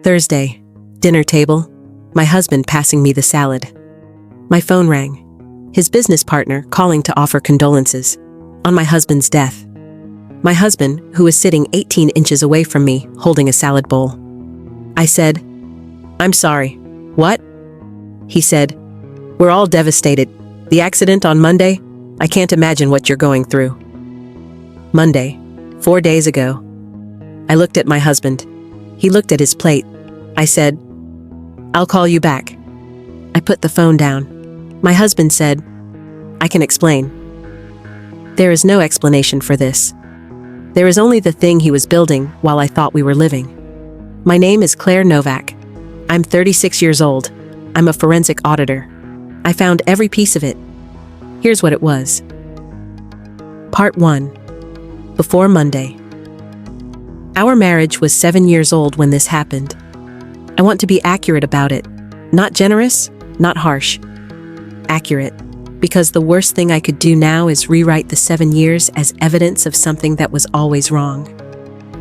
Thursday. Dinner table. My husband passing me the salad. My phone rang. His business partner calling to offer condolences on my husband's death. My husband, who was sitting 18 inches away from me, holding a salad bowl. I said, "I'm sorry." "What?" He said, "We're all devastated. The accident on Monday? I can't imagine what you're going through." Monday, 4 days ago. I looked at my husband. He looked at his plate. I said, "I'll call you back." I put the phone down. My husband said, "I can explain." There is no explanation for this. There is only the thing he was building while I thought we were living. My name is Claire Novak. I'm 36 years old. I'm a forensic auditor. I found every piece of it. Here's what it was. Part 1. Before Monday. Our marriage was 7 years old when this happened. I want to be accurate about it. Not generous, not harsh. Accurate. Because the worst thing I could do now is rewrite the 7 years as evidence of something that was always wrong.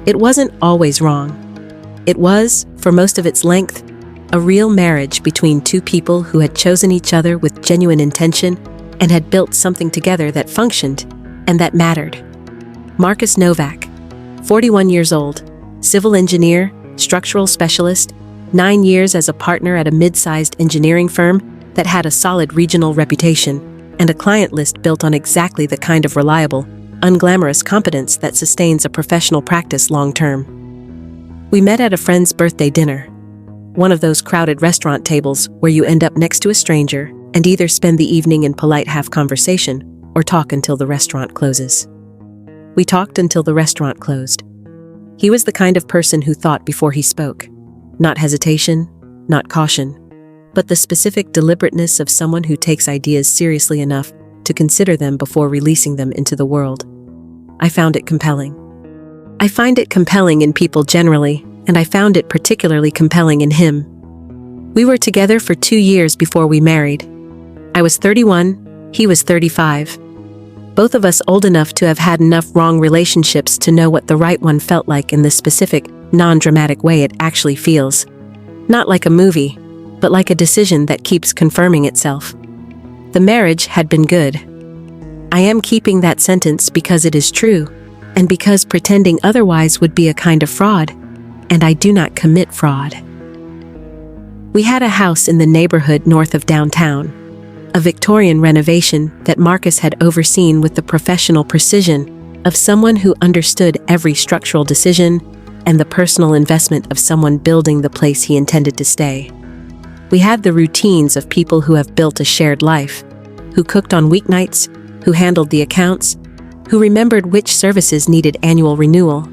It wasn't always wrong. It was, for most of its length, a real marriage between two people who had chosen each other with genuine intention and had built something together that functioned and that mattered. Marcus Novak, 41 years old, civil engineer, structural specialist, 9 years as a partner at a mid-sized engineering firm that had a solid regional reputation and a client list built on exactly the kind of reliable, unglamorous competence that sustains a professional practice long-term. We met at a friend's birthday dinner, one of those crowded restaurant tables where you end up next to a stranger and either spend the evening in polite half-conversation or talk until the restaurant closes. We talked until the restaurant closed. He was the kind of person who thought before he spoke. Not hesitation, not caution, but the specific deliberateness of someone who takes ideas seriously enough to consider them before releasing them into the world. I found it compelling. I find it compelling in people generally, and I found it particularly compelling in him. We were together for 2 years before we married. I was 31, he was 35. Both of us old enough to have had enough wrong relationships to know what the right one felt like in the specific, non-dramatic way it actually feels. Not like a movie, but like a decision that keeps confirming itself. The marriage had been good. I am keeping that sentence because it is true, and because pretending otherwise would be a kind of fraud, and I do not commit fraud. We had a house in the neighborhood north of downtown, a Victorian renovation that Marcus had overseen with the professional precision of someone who understood every structural decision and the personal investment of someone building the place he intended to stay. We had the routines of people who have built a shared life, who cooked on weeknights, who handled the accounts, who remembered which services needed annual renewal.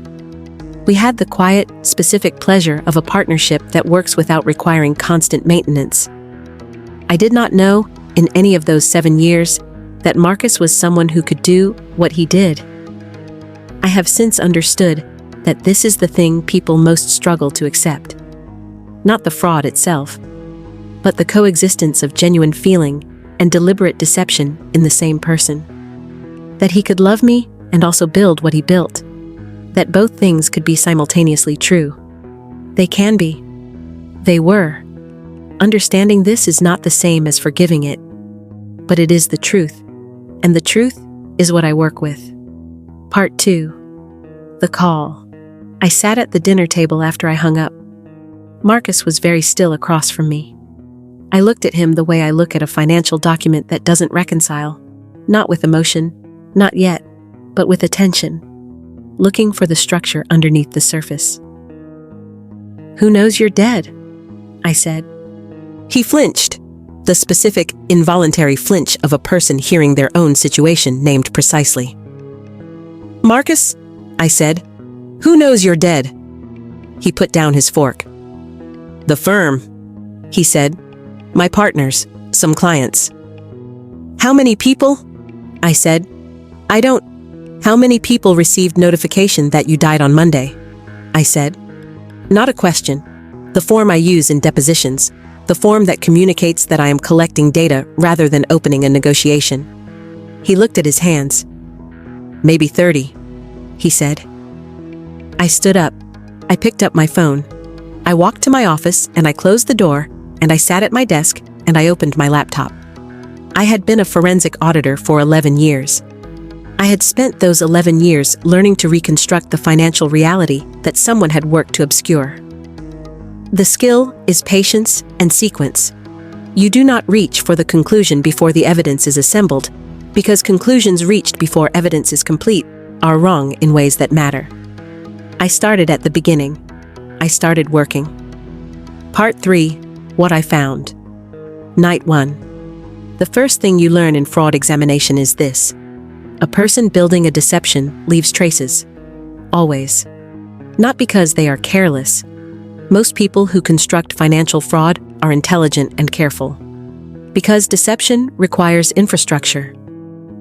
We had the quiet, specific pleasure of a partnership that works without requiring constant maintenance. I did not know, in any of those 7 years, that Marcus was someone who could do what he did. I have since understood that this is the thing people most struggle to accept. Not the fraud itself, but the coexistence of genuine feeling and deliberate deception in the same person. That he could love me and also build what he built. That both things could be simultaneously true. They can be. They were. Understanding this is not the same as forgiving it, but it is the truth, and the truth is what I work with. Part 2. The call. I sat at the dinner table after I hung up. Marcus was very still across from me. I looked at him the way I look at a financial document that doesn't reconcile, not with emotion, not yet, but with attention, looking for the structure underneath the surface. "Who knows you're dead?" I said. He flinched, the specific, involuntary flinch of a person hearing their own situation named precisely. "Marcus," I said, "who knows you're dead?" He put down his fork. "The firm," he said. "My partners, some clients." "How many people?" I said. "I don't. How many people received notification that you died on Monday?" I said. Not a question. The form I use in depositions. The form that communicates that I am collecting data rather than opening a negotiation. He looked at his hands. "Maybe 30, he said. I stood up. I picked up my phone. I walked to my office and I closed the door and I sat at my desk and I opened my laptop. I had been a forensic auditor for 11 years. I had spent those 11 years learning to reconstruct the financial reality that someone had worked to obscure. The skill is patience and sequence. You do not reach for the conclusion before the evidence is assembled, because conclusions reached before evidence is complete are wrong in ways that matter. I started at the beginning. I started working. Part 3. What I found. Night 1. The first thing you learn in fraud examination is this: a person building a deception leaves traces. Always. Not because they are careless. Most people who construct financial fraud are intelligent and careful. Because deception requires infrastructure.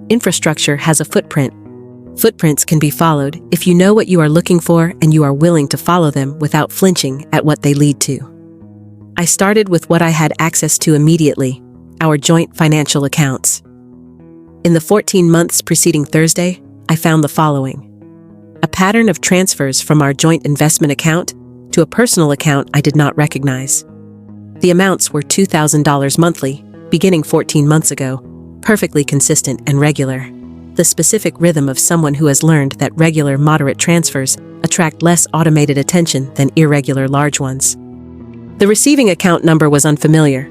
Infrastructure has a footprint. Footprints can be followed if you know what you are looking for and you are willing to follow them without flinching at what they lead to. I started with what I had access to immediately: our joint financial accounts. In the 14 months preceding Thursday, I found the following: a pattern of transfers from our joint investment account to a personal account I did not recognize. The amounts were $2,000 monthly, beginning 14 months ago, perfectly consistent and regular. The specific rhythm of someone who has learned that regular moderate transfers attract less automated attention than irregular large ones. The receiving account number was unfamiliar.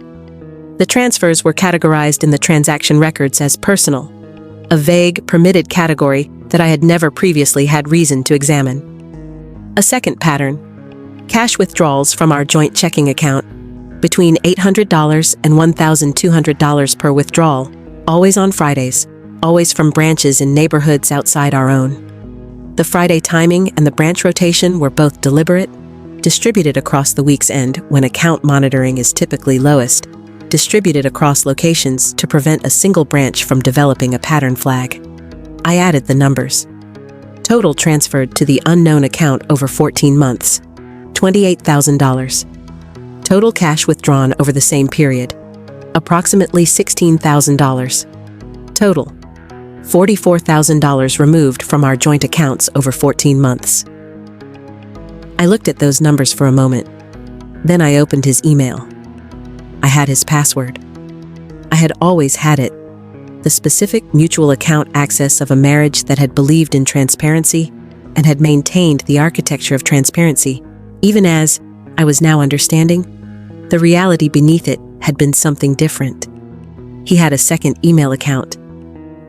The transfers were categorized in the transaction records as personal, a vague, permitted category that I had never previously had reason to examine. A second pattern: cash withdrawals from our joint checking account, between $800 and $1,200 per withdrawal, always on Fridays, always from branches in neighborhoods outside our own. The Friday timing and the branch rotation were both deliberate, distributed across the week's end when account monitoring is typically lowest, distributed across locations to prevent a single branch from developing a pattern flag. I added the numbers. Total transferred to the unknown account over 14 months, $28,000. Total cash withdrawn over the same period, approximately $16,000. Total, $44,000 removed from our joint accounts over 14 months. I looked at those numbers for a moment. Then I opened his email. I had his password. I had always had it. The specific mutual account access of a marriage that had believed in transparency and had maintained the architecture of transparency, even as, I was now understanding, the reality beneath it had been something different. He had a second email account.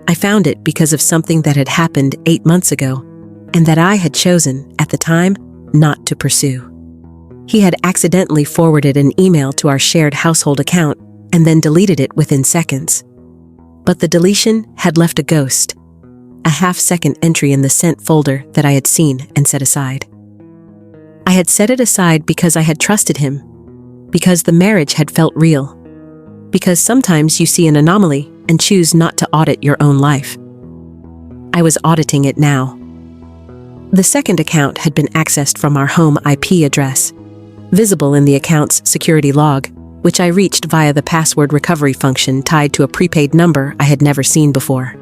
I found it because of something that had happened 8 months ago, and that I had chosen, at the time, not to pursue. He had accidentally forwarded an email to our shared household account and then deleted it within seconds. But the deletion had left a ghost, a half-second entry in the sent folder that I had seen and set aside. I had set it aside because I had trusted him, because the marriage had felt real, because sometimes you see an anomaly and choose not to audit your own life. I was auditing it now. The second account had been accessed from our home IP address, visible in the account's security log, which I reached via the password recovery function tied to a prepaid number I had never seen before.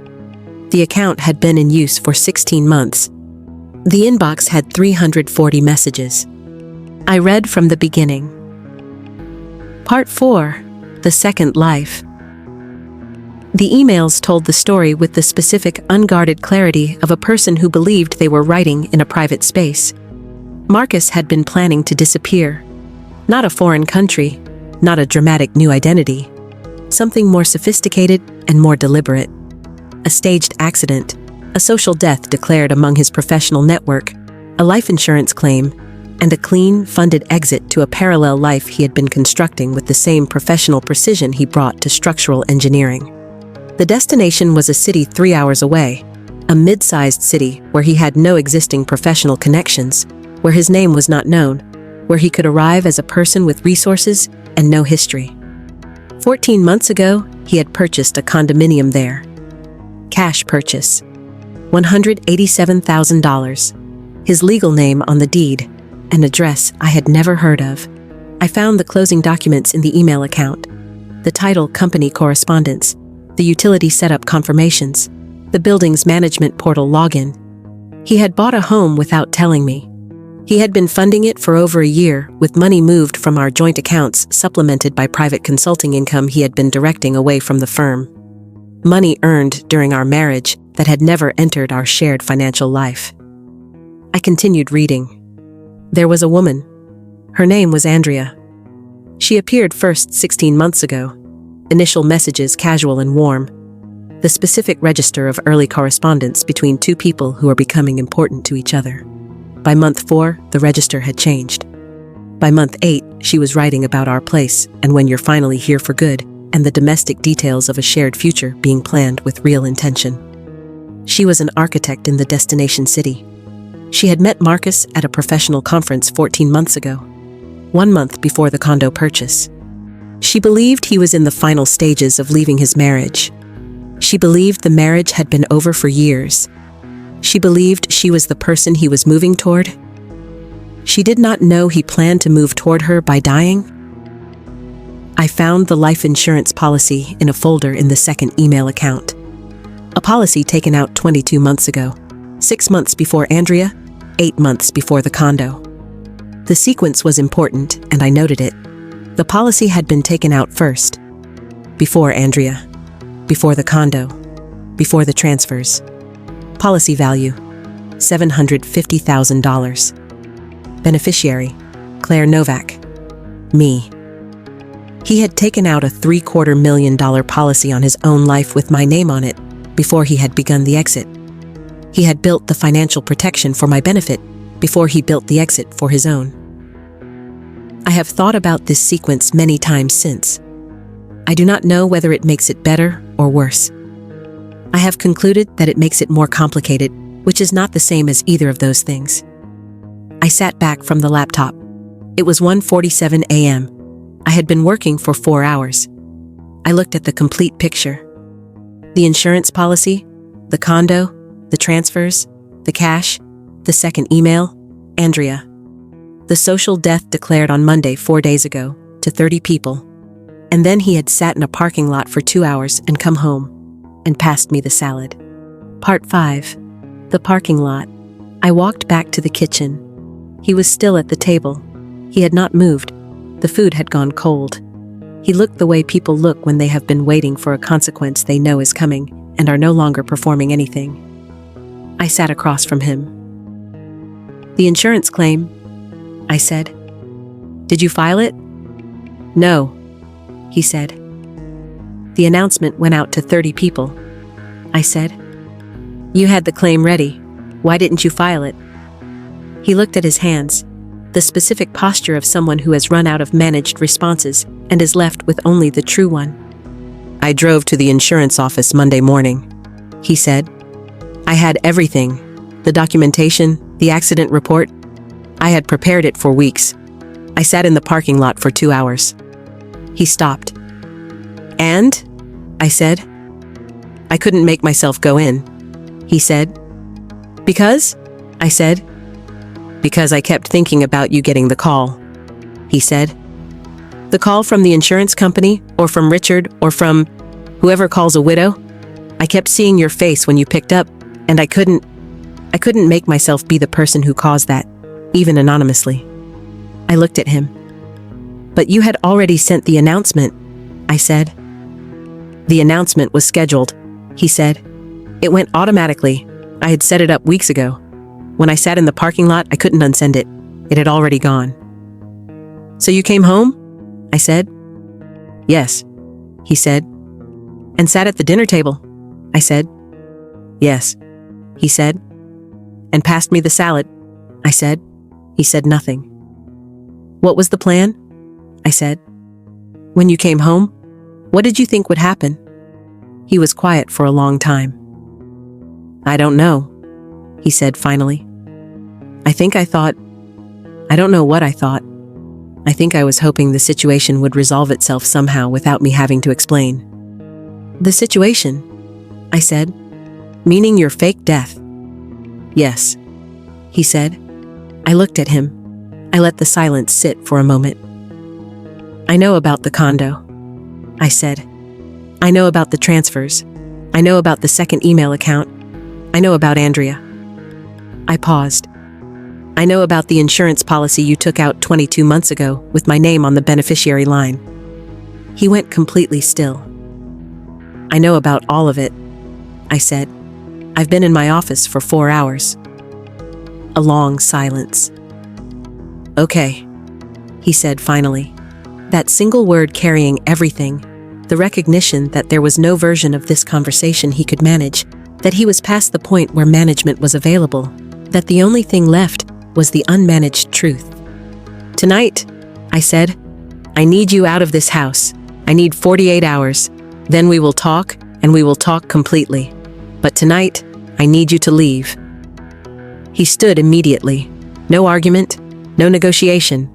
The account had been in use for 16 months. The inbox had 340 messages. I read from the beginning. Part 4. The Second Life. The emails told the story with the specific, unguarded clarity of a person who believed they were writing in a private space. Marcus had been planning to disappear. Not a foreign country, not a dramatic new identity. Something more sophisticated and more deliberate. A staged accident, a social death declared among his professional network, a life insurance claim, and a clean, funded exit to a parallel life he had been constructing with the same professional precision he brought to structural engineering. The destination was a city 3 hours away, a mid-sized city where he had no existing professional connections, where his name was not known, where he could arrive as a person with resources and no history. 14 months ago, he had purchased a condominium there. Cash purchase. $187,000. His legal name on the deed, an address I had never heard of. I found the closing documents in the email account. The title company correspondence, the utility setup confirmations, the building's management portal login. He had bought a home without telling me. He had been funding it for over a year, with money moved from our joint accounts supplemented by private consulting income he had been directing away from the firm. Money earned during our marriage that had never entered our shared financial life. I continued reading. There was a woman. Her name was Andrea. She appeared first 16 months ago. Initial messages casual and warm. The specific register of early correspondence between two people who are becoming important to each other. By month 4, the register had changed. By month 8, she was writing about our place and when you're finally here for good, and the domestic details of a shared future being planned with real intention. She was an architect in the destination city. She had met Marcus at a professional conference 14 months ago, 1 month before the condo purchase. She believed he was in the final stages of leaving his marriage. She believed the marriage had been over for years. She believed she was the person he was moving toward. She did not know he planned to move toward her by dying. I found the life insurance policy in a folder in the second email account. A policy taken out 22 months ago, 6 months before Andrea, 8 months before the condo. The sequence was important, and I noted it. The policy had been taken out first, before Andrea, before the condo, before the transfers. Policy value, $750,000. Beneficiary, Claire Novak. Me. He had taken out a $750,000 policy on his own life with my name on it before he had begun the exit. He had built the financial protection for my benefit before he built the exit for his own. I have thought about this sequence many times since. I do not know whether it makes it better or worse. I have concluded that it makes it more complicated, which is not the same as either of those things. I sat back from the laptop. It was 1:47 a.m. I had been working for 4 hours. I looked at the complete picture. The insurance policy, the condo, the transfers, the cash, the second email, Andrea. The social death declared on Monday 4 days ago, to 30 people. And then he had sat in a parking lot for 2 hours and come home, and passed me the salad. Part 5. The parking lot. I walked back to the kitchen. He was still at the table. He had not moved. The food had gone cold. He looked the way people look when they have been waiting for a consequence they know is coming, and are no longer performing anything. I sat across from him. The insurance claim, I said. Did you file it? No, he said. The announcement went out to 30 people, I said. You had the claim ready. Why didn't you file it? He looked at his hands, the specific posture of someone who has run out of managed responses and is left with only the true one. I drove to the insurance office Monday morning, he said. I had everything, the documentation, the accident report. I had prepared it for weeks. I sat in the parking lot for 2 hours. He stopped. And? I said. I couldn't make myself go in, he said. Because? I said. Because I kept thinking about you getting the call, he said. The call from the insurance company, or from Richard, or from whoever calls a widow? I kept seeing your face when you picked up, and I couldn't make myself be the person who caused that, even anonymously. I looked at him. But you had already sent the announcement, I said. The announcement was scheduled, he said. It went automatically. I had set it up weeks ago. When I sat in the parking lot, I couldn't unsend it. It had already gone. So you came home? I said. Yes, he said. And sat at the dinner table? I said. Yes, he said. And passed me the salad? I said. He said nothing. What was the plan? I said. When you came home, what did you think would happen? He was quiet for a long time. I don't know, he said finally. I don't know what I thought. I think I was hoping the situation would resolve itself somehow without me having to explain. The situation, I said, meaning your fake death. Yes, he said. I looked at him. I let the silence sit for a moment. I know about the condo, I said. I know about the transfers. I know about the second email account. I know about Andrea. I paused. I know about the insurance policy you took out 22 months ago with my name on the beneficiary line. He went completely still. I know about all of it, I said. I've been in my office for 4 hours. A long silence. Okay, he said finally. That single word carrying everything, the recognition that there was no version of this conversation he could manage, that he was past the point where management was available, that the only thing left was the unmanaged truth. Tonight, I said, I need you out of this house. I need 48 hours. Then we will talk, and we will talk completely. But tonight, I need you to leave. He stood immediately. No argument, no negotiation.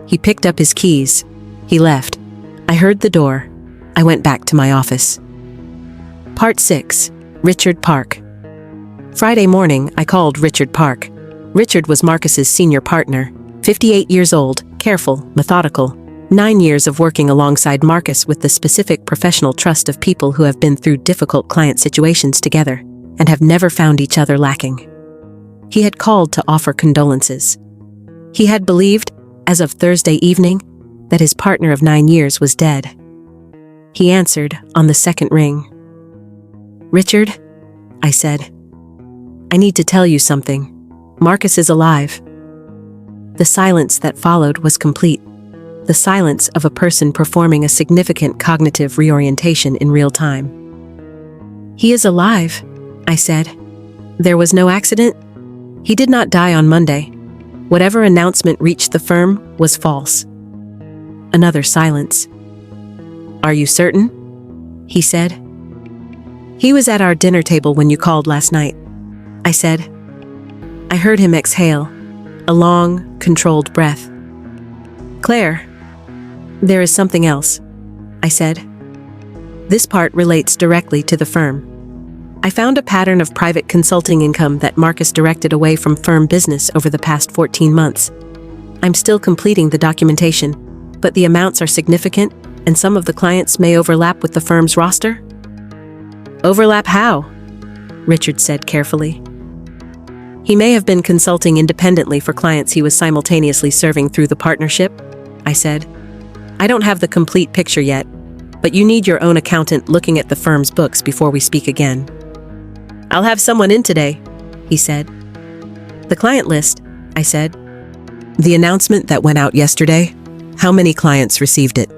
He picked up his keys. He left. I heard the door. I went back to my office. Part 6. Richard Park. Friday morning, I called Richard Park. Richard was Marcus's senior partner, 58 years old, careful, methodical. 9 years of working alongside Marcus with the specific professional trust of people who have been through difficult client situations together and have never found each other lacking. He had called to offer condolences. He had believed, as of Thursday evening, that his partner of 9 years was dead. He answered on the second ring. Richard, I said, I need to tell you something. Marcus is alive. The silence that followed was complete. The silence of a person performing a significant cognitive reorientation in real time. He is alive, I said. There was no accident. He did not die on Monday. Whatever announcement reached the firm was false. Another silence. Are you certain? He said. He was at our dinner table when you called last night, I said. I heard him exhale, a long, controlled breath. Claire, there is something else, I said. This part relates directly to the firm. I found a pattern of private consulting income that Marcus directed away from firm business over the past 14 months. I'm still completing the documentation, but the amounts are significant, and some of the clients may overlap with the firm's roster. Overlap how? Richard said carefully. He may have been consulting independently for clients he was simultaneously serving through the partnership, I said. I don't have the complete picture yet, but you need your own accountant looking at the firm's books before we speak again. I'll have someone in today, he said. The client list, I said. The announcement that went out yesterday, how many clients received it?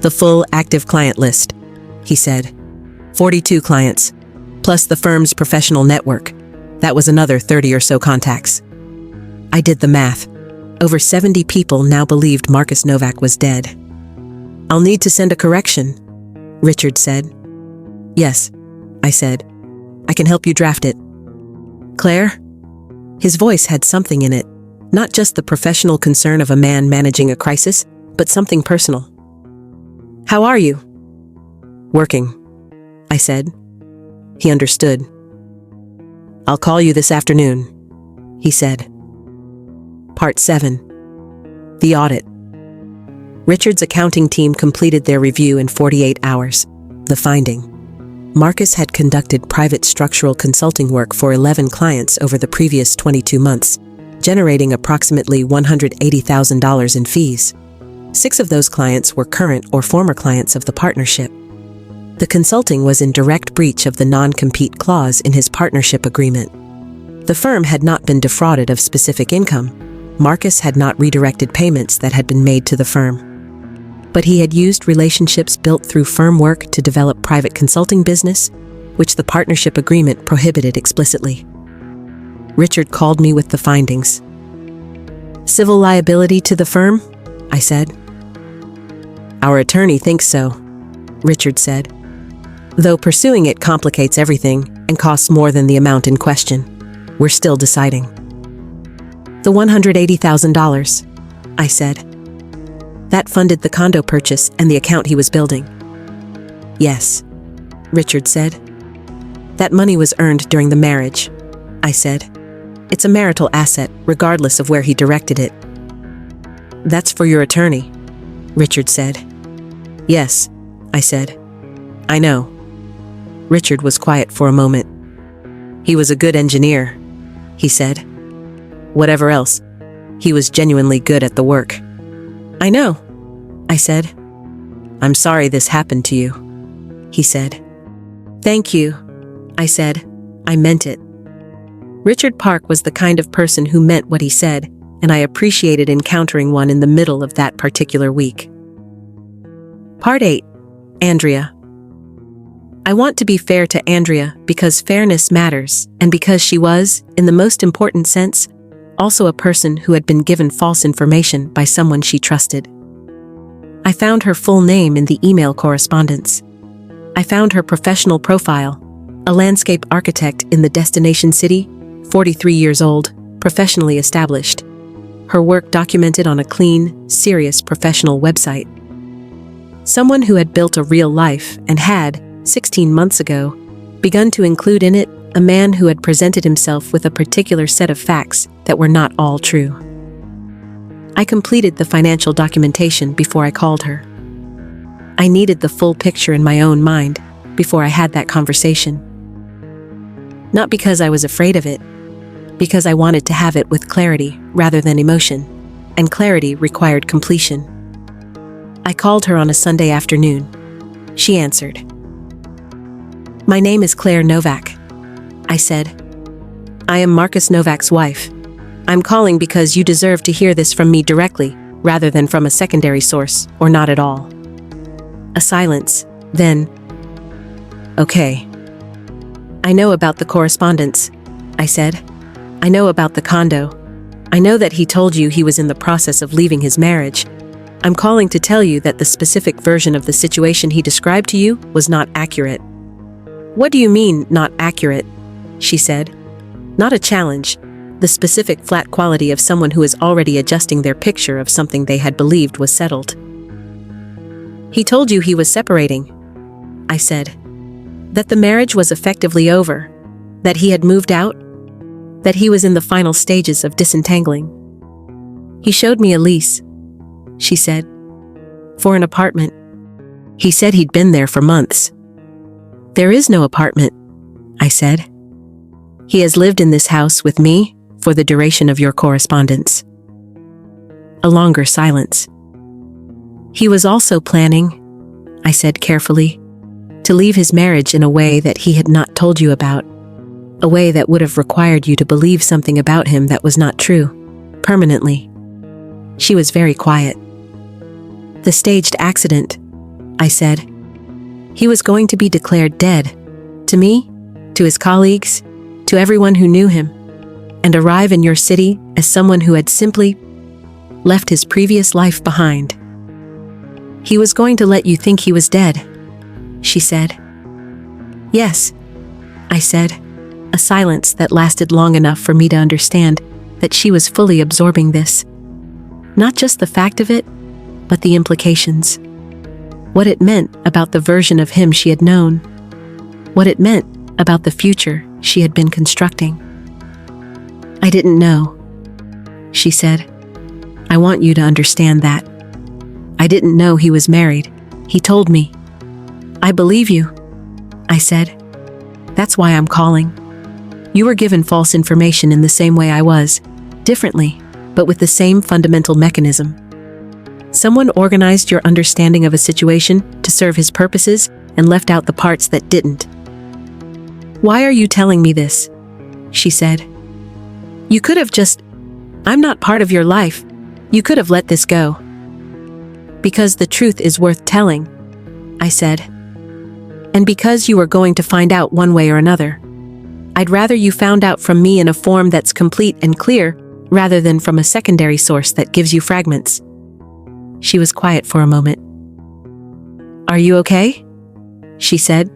The full active client list, he said. 42 clients, plus the firm's professional network. That was another 30 or so contacts. I did the math. Over 70 people now believed Marcus Novak was dead. I'll need to send a correction, Richard said. Yes, I said. I can help you draft it. Claire? His voice had something in it, not just the professional concern of a man managing a crisis, but something personal. How are you? Working, I said. He understood. I'll call you this afternoon, he said. Part 7. The Audit. Richard's accounting team completed their review in 48 hours. The finding. Marcus had conducted private structural consulting work for 11 clients over the previous 22 months, generating approximately $180,000 in fees. 6 of those clients were current or former clients of the partnership. The consulting was in direct breach of the non-compete clause in his partnership agreement. The firm had not been defrauded of specific income. Marcus had not redirected payments that had been made to the firm. But he had used relationships built through firm work to develop private consulting business, which the partnership agreement prohibited explicitly. Richard called me with the findings. Civil liability to the firm? I said. Our attorney thinks so, Richard said. Though pursuing it complicates everything and costs more than the amount in question, we're still deciding. The $180,000, I said. That funded the condo purchase and the account he was building. Yes, Richard said. That money was earned during the marriage, I said. It's a marital asset, regardless of where he directed it. That's for your attorney, Richard said. Yes, I said. I know. Richard was quiet for a moment. He was a good engineer, he said. whatever else, he was genuinely good at the work. I know, I said. I'm sorry this happened to you, he said. Thank you, I said. I meant it. Richard Park was the kind of person who meant what he said, and I appreciated encountering one in the middle of that particular week. Part 8. Andrea. I want to be fair to Andrea because fairness matters, and because she was, in the most important sense, also a person who had been given false information by someone she trusted. I found her full name in the email correspondence. I found her professional profile, a landscape architect in the destination city, 43 years old, professionally established. Her work documented on a clean, serious professional website. Someone who had built a real life and had, 16 months ago, begun to include in it a man who had presented himself with a particular set of facts that were not all true. I completed the financial documentation before I called her. I needed the full picture in my own mind before I had that conversation. Not because I was afraid of it, because I wanted to have it with clarity rather than emotion, and clarity required completion. I called her on a Sunday afternoon. She answered. My name is Claire Novak, I said. I am Marcus Novak's wife. I'm calling because you deserve to hear this from me directly, rather than from a secondary source, or not at all. A silence, then, okay. I know about the correspondence, I said. I know about the condo. I know that he told you he was in the process of leaving his marriage. I'm calling to tell you that the specific version of the situation he described to you was not accurate. What do you mean, not accurate? She said. Not a challenge. The specific flat quality of someone who is already adjusting their picture of something they had believed was settled. He told you he was separating, I said. That the marriage was effectively over. That he had moved out. That he was in the final stages of disentangling. He showed me a lease, she said. For an apartment. He said he'd been there for months. There is no apartment, I said. He has lived in this house with me for the duration of your correspondence. A longer silence. He was also planning, I said carefully, to leave his marriage in a way that he had not told you about, a way that would have required you to believe something about him that was not true, permanently. She was very quiet. The staged accident, I said. He was going to be declared dead, to me, to his colleagues, to everyone who knew him, and arrive in your city as someone who had simply left his previous life behind. He was going to let you think he was dead, she said. Yes, I said, a silence that lasted long enough for me to understand that she was fully absorbing this. Not just the fact of it, but the implications. What it meant about the version of him she had known. What it meant about the future she had been constructing. I didn't know, she said. I want you to understand that. I didn't know he was married. He told me. I believe you, I said. That's why I'm calling. You were given false information in the same way I was, differently, but with the same fundamental mechanism. Someone organized your understanding of a situation to serve his purposes and left out the parts that didn't. Why are you telling me this? She said. You could have just... I'm not part of your life. You could have let this go. Because the truth is worth telling, I said. And because you were going to find out one way or another. I'd rather you found out from me in a form that's complete and clear, rather than from a secondary source that gives you fragments. She was quiet for a moment. Are you okay? She said.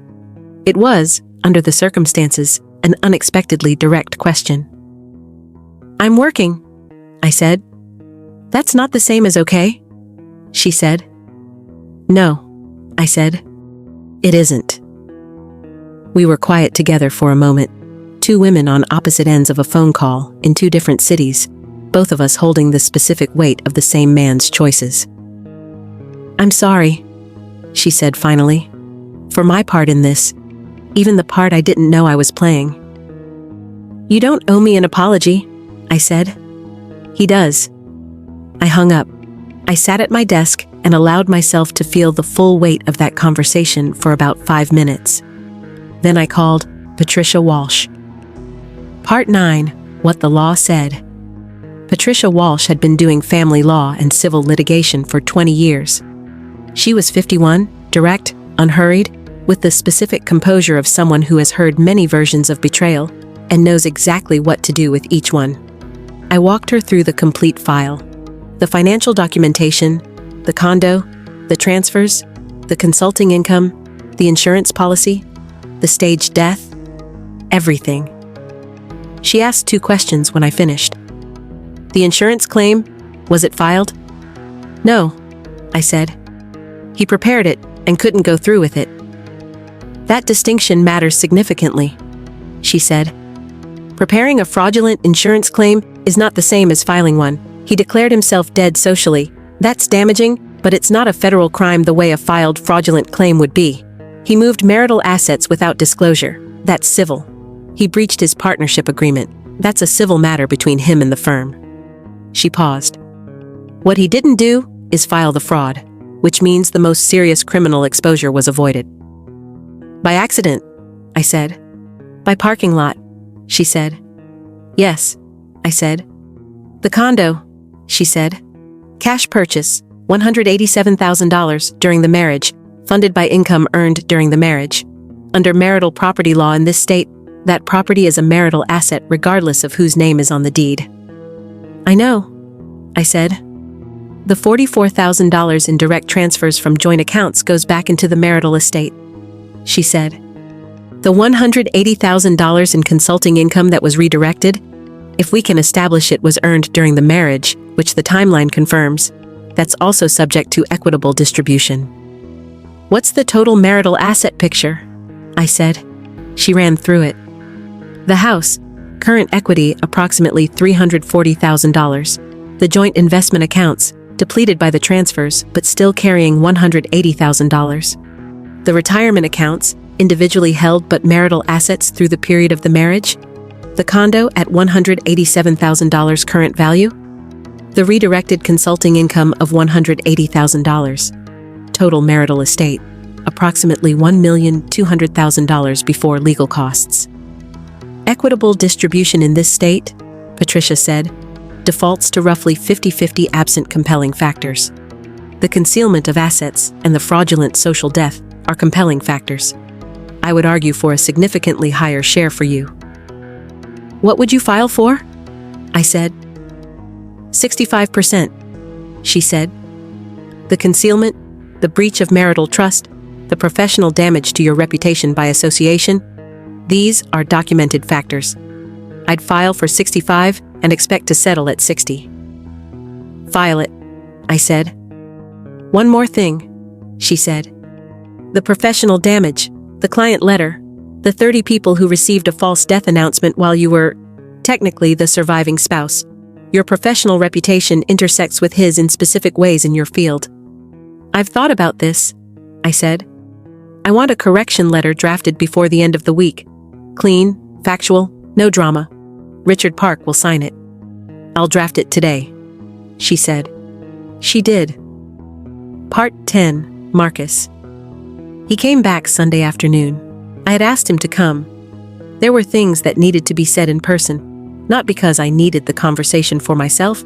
It was, under the circumstances, an unexpectedly direct question. I'm working, I said. That's not the same as okay, she said. No, I said. It isn't. We were quiet together for a moment, two women on opposite ends of a phone call in two different cities, both of us holding the specific weight of the same man's choices. I'm sorry, she said finally, for my part in this, even the part I didn't know I was playing. You don't owe me an apology, I said. He does. I hung up. I sat at my desk and allowed myself to feel the full weight of that conversation for about 5 minutes. Then I called Patricia Walsh. Part 9. What the Law Said. Patricia Walsh had been doing family law and civil litigation for 20 years. She was 51, direct, unhurried, with the specific composure of someone who has heard many versions of betrayal and knows exactly what to do with each one. I walked her through the complete file. The financial documentation, the condo, the transfers, the consulting income, the insurance policy, the staged death, everything. She asked 2 questions when I finished. The insurance claim, was it filed? No, I said. He prepared it and couldn't go through with it. That distinction matters significantly, she said. Preparing a fraudulent insurance claim is not the same as filing one. He declared himself dead socially. That's damaging, but it's not a federal crime the way a filed fraudulent claim would be. He moved marital assets without disclosure. That's civil. He breached his partnership agreement. That's a civil matter between him and the firm. She paused. What he didn't do is file the fraud, which means the most serious criminal exposure was avoided. By accident, I said. By parking lot, she said. Yes, I said. The condo, she said. Cash purchase, $187,000 during the marriage, funded by income earned during the marriage. Under marital property law in this state, that property is a marital asset regardless of whose name is on the deed. I know, I said. The $44,000 in direct transfers from joint accounts goes back into the marital estate, she said. The $180,000 in consulting income that was redirected, if we can establish it was earned during the marriage, which the timeline confirms, that's also subject to equitable distribution. What's the total marital asset picture? I said. She ran through it. The house, current equity approximately $340,000. The joint investment accounts, depleted by the transfers but still carrying $180,000. The retirement accounts, individually held but marital assets through the period of the marriage. The condo at $187,000 current value. The redirected consulting income of $180,000. Total marital estate, approximately $1,200,000 before legal costs. Equitable distribution in this state, Patricia said, defaults to roughly 50-50 absent compelling factors. The concealment of assets and the fraudulent social death are compelling factors. I would argue for a significantly higher share for you. What would you file for? I said. 65%, she said. The concealment, the breach of marital trust, the professional damage to your reputation by association, these are documented factors. I'd file for 65 and expect to settle at 60. File it, I said. One more thing, she said. The professional damage, the client letter, the 30 people who received a false death announcement while you were, technically, the surviving spouse. Your professional reputation intersects with his in specific ways in your field. I've thought about this, I said. I want a correction letter drafted before the end of the week. Clean, factual, no drama. Richard Park will sign it. I'll draft it today, she said. She did. Part 10. Marcus. He came back Sunday afternoon. I had asked him to come. There were things that needed to be said in person, not because I needed the conversation for myself,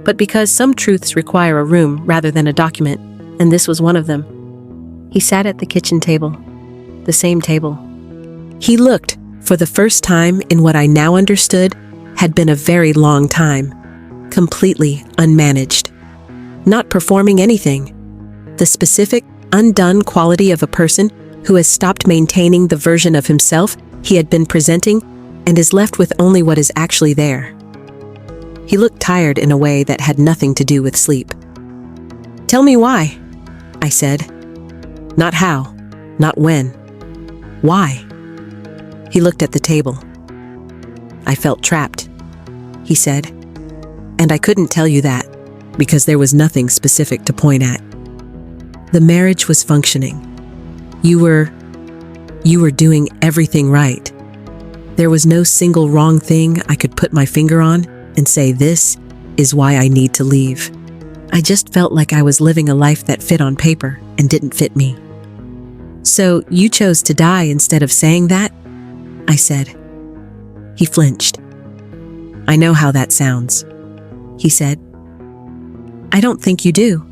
but because some truths require a room rather than a document, and this was one of them. He sat at the kitchen table, the same table. He looked, for the first time in what I now understood, had been a very long time, completely unmanaged. Not performing anything. The specific, undone quality of a person who has stopped maintaining the version of himself he had been presenting and is left with only what is actually there. He looked tired in a way that had nothing to do with sleep. Tell me why, I said. Not how, not when. Why? He looked at the table. I felt trapped, he said. And I couldn't tell you that, because there was nothing specific to point at. The marriage was functioning. You were doing everything right. There was no single wrong thing I could put my finger on and say this is why I need to leave. I just felt like I was living a life that fit on paper and didn't fit me. So you chose to die instead of saying that? I said. He flinched. I know how that sounds, he said. I don't think you do,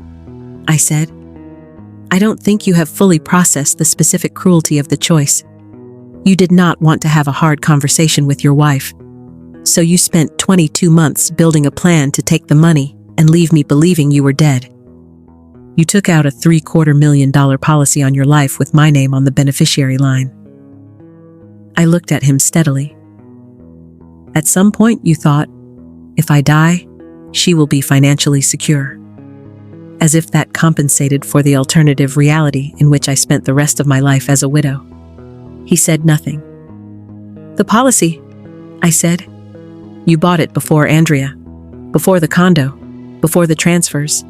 I said. I don't think you have fully processed the specific cruelty of the choice. You did not want to have a hard conversation with your wife. So you spent 22 months building a plan to take the money and leave me believing you were dead. You took out a $750,000 policy on your life with my name on the beneficiary line. I looked at him steadily. At some point you thought, if I die, she will be financially secure. As if that compensated for the alternative reality in which I spent the rest of my life as a widow. He said nothing. The policy, I said. You bought it before Andrea, before the condo, before the transfers.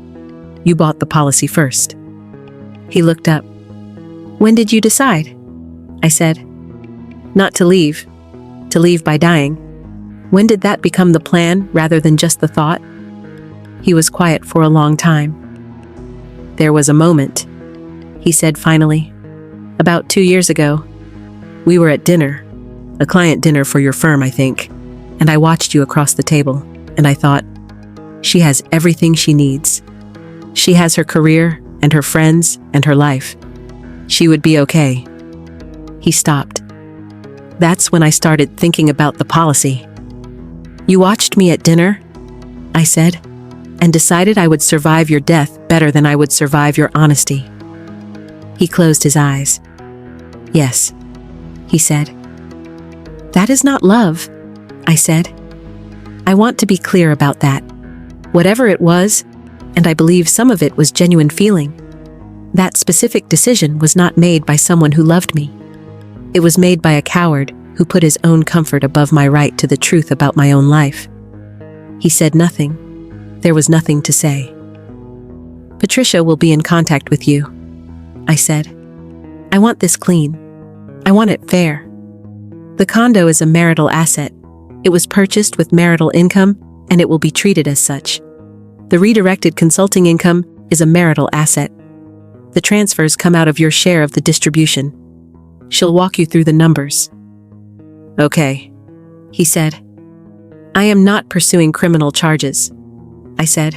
You bought the policy first. He looked up. When did you decide? I said. Not to leave by dying. When did that become the plan rather than just the thought? He was quiet for a long time. There was a moment, he said finally. About 2 years ago. We were at dinner, a client dinner for your firm, I think, and I watched you across the table, and I thought, she has everything she needs. She has her career and her friends and her life. She would be okay. He stopped. That's when I started thinking about the policy. You watched me at dinner, I said, and decided I would survive your death better than I would survive your honesty. He closed his eyes. Yes, he said. That is not love, I said. I want to be clear about that. Whatever it was, and I believe some of it was genuine feeling, that specific decision was not made by someone who loved me. It was made by a coward who put his own comfort above my right to the truth about my own life. He said nothing. There was nothing to say. Patricia will be in contact with you, I said. I want this clean. I want it fair. The condo is a marital asset. It was purchased with marital income, and it will be treated as such. The redirected consulting income is a marital asset. The transfers come out of your share of the distribution. She'll walk you through the numbers. Okay, he said. I am not pursuing criminal charges, I said.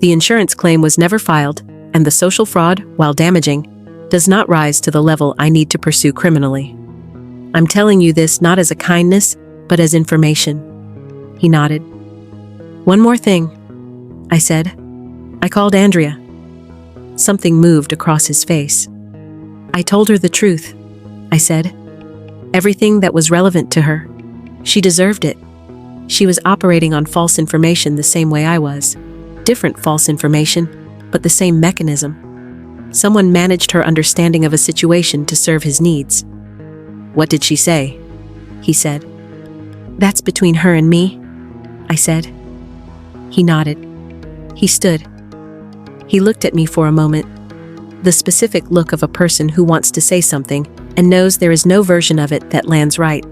The insurance claim was never filed, and the social fraud, while damaging, does not rise to the level I need to pursue criminally. I'm telling you this not as a kindness, but as information. He nodded. One more thing, I said. I called Andrea. Something moved across his face. I told her the truth, I said. Everything that was relevant to her. She deserved it. She was operating on false information the same way I was. Different false information, but the same mechanism. Someone managed her understanding of a situation to serve his needs. What did she say? He said. That's between her and me, I said. He nodded. He stood. He looked at me for a moment. The specific look of a person who wants to say something and knows there is no version of it that lands right,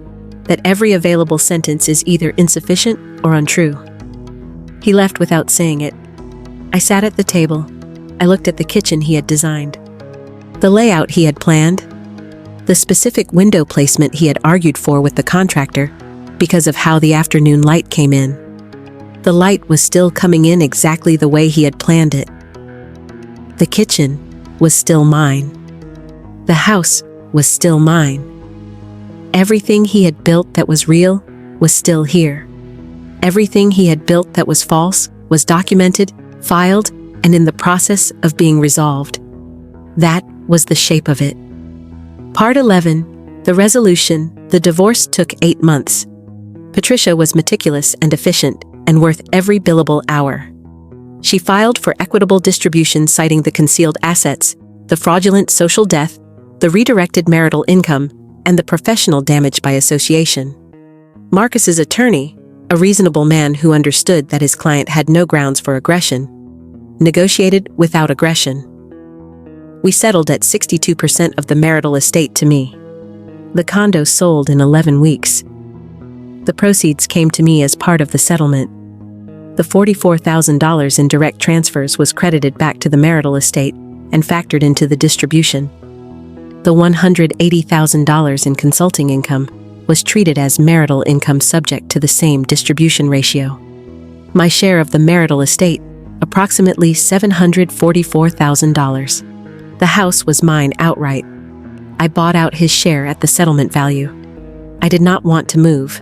that every available sentence is either insufficient or untrue. He left without saying it. I sat at the table. I looked at the kitchen he had designed. The layout he had planned. The specific window placement he had argued for with the contractor because of how the afternoon light came in. The light was still coming in exactly the way he had planned it. The kitchen was still mine. The house was still mine. Everything he had built that was real was still here. Everything he had built that was false was documented, filed, and in the process of being resolved. That was the shape of it. Part 11, the resolution. The divorce took 8 months. Patricia was meticulous and efficient and worth every billable hour. She filed for equitable distribution citing the concealed assets, the fraudulent social death, the redirected marital income, and the professional damage by association. Marcus's attorney, a reasonable man who understood that his client had no grounds for aggression, negotiated without aggression. We settled at 62% of the marital estate to me. The condo sold in 11 weeks. The proceeds came to me as part of the settlement. The $44,000 in direct transfers was credited back to the marital estate and factored into the distribution. The $180,000 in consulting income was treated as marital income subject to the same distribution ratio. My share of the marital estate, approximately $744,000. The house was mine outright. I bought out his share at the settlement value. I did not want to move.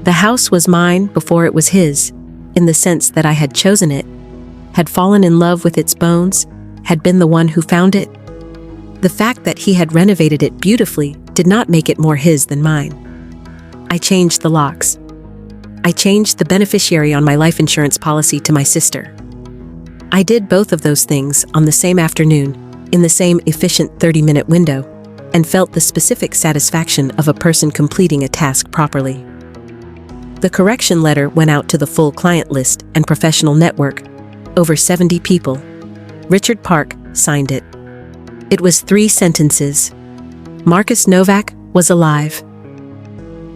The house was mine before it was his, in the sense that I had chosen it, had fallen in love with its bones, had been the one who found it. The fact that he had renovated it beautifully did not make it more his than mine. I changed the locks. I changed the beneficiary on my life insurance policy to my sister. I did both of those things on the same afternoon, in the same efficient 30-minute window, and felt the specific satisfaction of a person completing a task properly. The correction letter went out to the full client list and professional network, over 70 people. Richard Park signed it. It was 3 sentences. Marcus Novak was alive.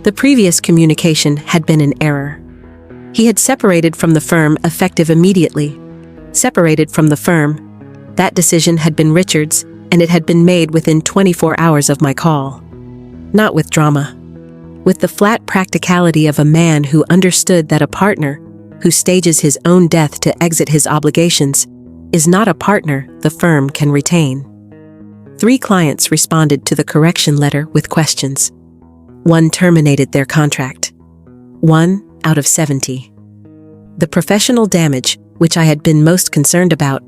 The previous communication had been an error. He had separated from the firm effective immediately. Separated from the firm. That decision had been Richard's, and it had been made within 24 hours of my call. Not with drama. With the flat practicality of a man who understood that a partner, who stages his own death to exit his obligations, is not a partner the firm can retain. 3 clients responded to the correction letter with questions. 1 terminated their contract. 1 out of 70. The professional damage, which I had been most concerned about,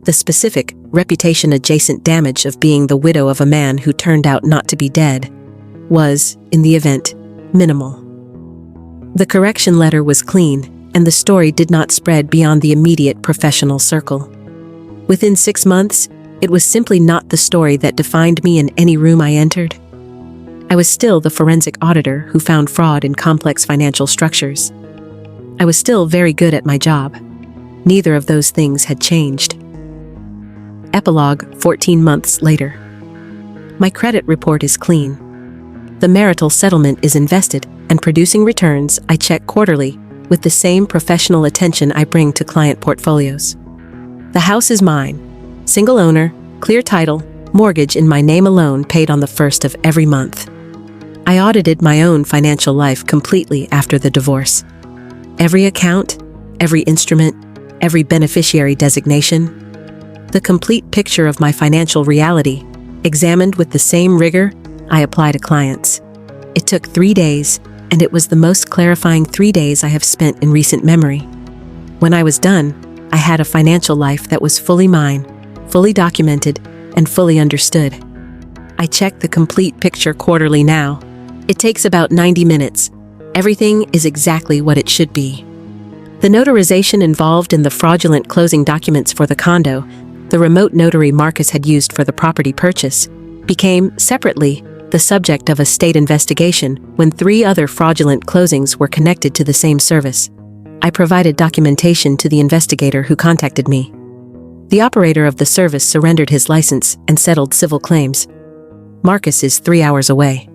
the specific, reputation-adjacent damage of being the widow of a man who turned out not to be dead, was, in the event, minimal. The correction letter was clean, and the story did not spread beyond the immediate professional circle. Within 6 months, it was simply not the story that defined me in any room I entered. I was still the forensic auditor who found fraud in complex financial structures. I was still very good at my job. Neither of those things had changed. Epilogue 14 months later. My credit report is clean. The marital settlement is invested and producing returns I check quarterly with the same professional attention I bring to client portfolios. The house is mine. Single owner, clear title, mortgage in my name alone paid on the 1st of every month. I audited my own financial life completely after the divorce. Every account, every instrument, every beneficiary designation. The complete picture of my financial reality, examined with the same rigor I apply to clients. It took 3 days, and it was the most clarifying 3 days I have spent in recent memory. When I was done, I had a financial life that was fully mine, fully documented, and fully understood. I check the complete picture quarterly now. It takes about 90 minutes. Everything is exactly what it should be. The notarization involved in the fraudulent closing documents for the condo, the remote notary Marcus had used for the property purchase, became, separately, the subject of a state investigation when 3 other fraudulent closings were connected to the same service. I provided documentation to the investigator who contacted me. The operator of the service surrendered his license and settled civil claims. Marcus is 3 hours away.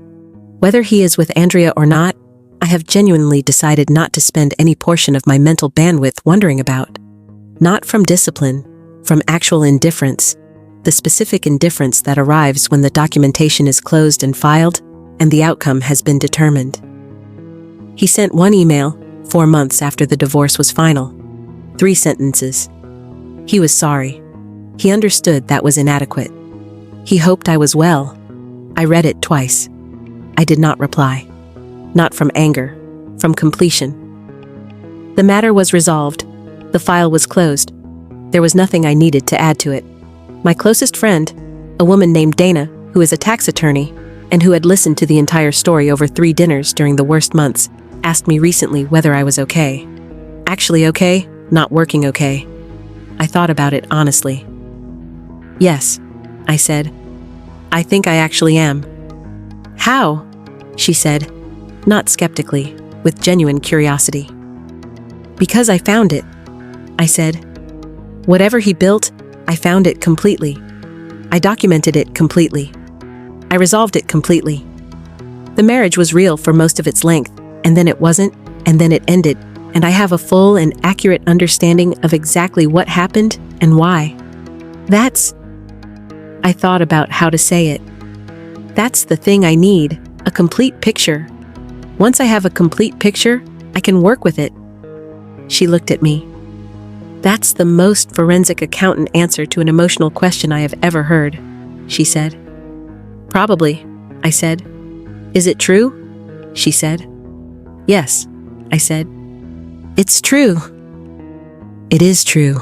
Whether he is with Andrea or not, I have genuinely decided not to spend any portion of my mental bandwidth wondering about. Not from discipline, from actual indifference, the specific indifference that arrives when the documentation is closed and filed, and the outcome has been determined. He sent 1 email, 4 months after the divorce was final. 3 sentences. He was sorry. He understood that was inadequate. He hoped I was well. I read it twice. I did not reply. Not from anger, from completion. The matter was resolved. The file was closed. There was nothing I needed to add to it. My closest friend, a woman named Dana, who is a tax attorney, and who had listened to the entire story over 3 dinners during the worst months, asked me recently whether I was okay. Actually okay, not working okay. I thought about it honestly. Yes, I said. I think I actually am. How? She said, not skeptically, with genuine curiosity. Because I found it, I said. Whatever he built, I found it completely. I documented it completely. I resolved it completely. The marriage was real for most of its length, and then it wasn't, and then it ended, and I have a full and accurate understanding of exactly what happened and why. I thought about how to say it. That's the thing I need, a complete picture. Once I have a complete picture, I can work with it. She looked at me. That's the most forensic accountant answer to an emotional question I have ever heard, she said. Probably, I said. Is it true? She said. Yes, I said. It's true. It is true.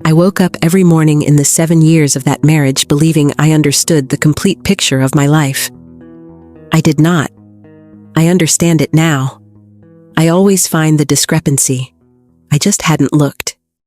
I woke up every morning in the 7 years of that marriage believing I understood the complete picture of my life. I did not. I understand it now. I always find the discrepancy. I just hadn't looked.